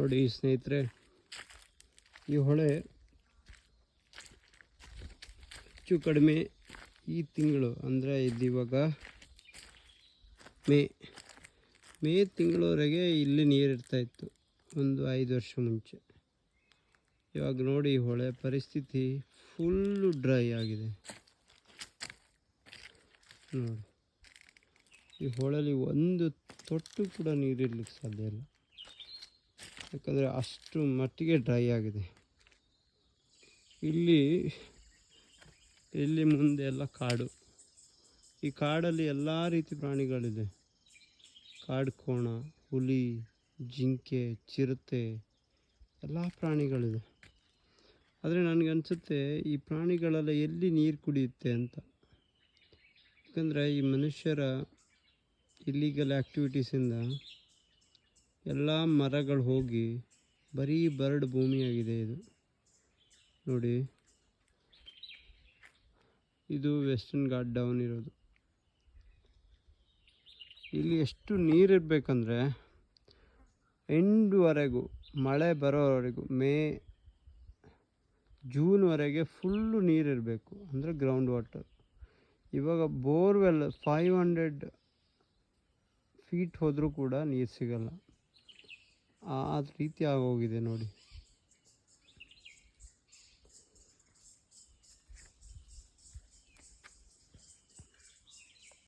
ನೋಡಿ ಸ್ನೇಹಿತರೆ, ಈ ಹೊಳೆ ಹೆಚ್ಚು ಕಡಿಮೆ ಈ ತಿಂಗಳು ಅಂದರೆ ಇವಾಗ ಮೇ ತಿಂಗಳವರೆಗೆ ಇಲ್ಲಿ ನೀರಿರ್ತಾಯಿತ್ತು, ಒಂದು 5 ವರ್ಷ ಮುಂಚೆ. ಇವಾಗ ನೋಡಿ ಹೊಳೆ ಪರಿಸ್ಥಿತಿ ಫುಲ್ಲು ಡ್ರೈ ಆಗಿದೆ. ನೋಡಿ ಈ ಹೊಳೆಯಲ್ಲಿ ಒಂದು ತೊಟ್ಟು ಕೂಡ ನೀರಿರ್ಲಿಕ್ಕೆ ಸಾಧ್ಯ ಇಲ್ಲ, ಯಾಕಂದರೆ ಅಷ್ಟು ಮಟ್ಟಿಗೆ ಡ್ರೈ ಆಗಿದೆ. ಇಲ್ಲಿ ಮುಂದೆ ಎಲ್ಲ ಕಾಡು. ಈ ಕಾಡಲ್ಲಿ ಎಲ್ಲ ರೀತಿ ಪ್ರಾಣಿಗಳಿದೆ. ಕಾಡು ಕೋಣ, ಹುಲಿ, ಜಿಂಕೆ, ಚಿರತೆ ಎಲ್ಲ ಪ್ರಾಣಿಗಳಿದೆ. ಆದರೆ ನನಗನ್ಸುತ್ತೆ ಈ ಪ್ರಾಣಿಗಳೆಲ್ಲ ಎಲ್ಲಿ ನೀರು ಕುಡಿಯುತ್ತೆ ಅಂತ. ಯಾಕಂದರೆ ಈ ಮನುಷ್ಯರ ಇಲ್ಲೀಗಲ್ ಆ್ಯಕ್ಟಿವಿಟೀಸಿಂದ ಎಲ್ಲ ಮರಗಳು ಹೋಗಿ ಬರೀ ಬರಡು ಭೂಮಿಯಾಗಿದೆ ಇದು. ನೋಡಿ, ಇದು ವೆಸ್ಟರ್ನ್ ಘಾಟ್ ಡೌನ್ ಇರೋದು. ಇಲ್ಲಿ ಎಷ್ಟು ನೀರಿರಬೇಕಂದ್ರೆ ಎಂಡ್ವರೆಗೂ, ಮಳೆ ಬರೋವರೆಗೂ, ಜೂನ್ವರೆಗೆ ಫುಲ್ಲು ನೀರಿರಬೇಕು, ಅಂದರೆ ಗ್ರೌಂಡ್ ವಾಟರ್. ಇವಾಗ ಬೋರ್ವೆಲ್ 500 ಫೀಟ್ ಹೋದರೂ ಕೂಡ ನೀರು ಸಿಗಲ್ಲ, ಆ ರೀತಿ ಆಗೋಗಿದೆ ನೋಡಿ.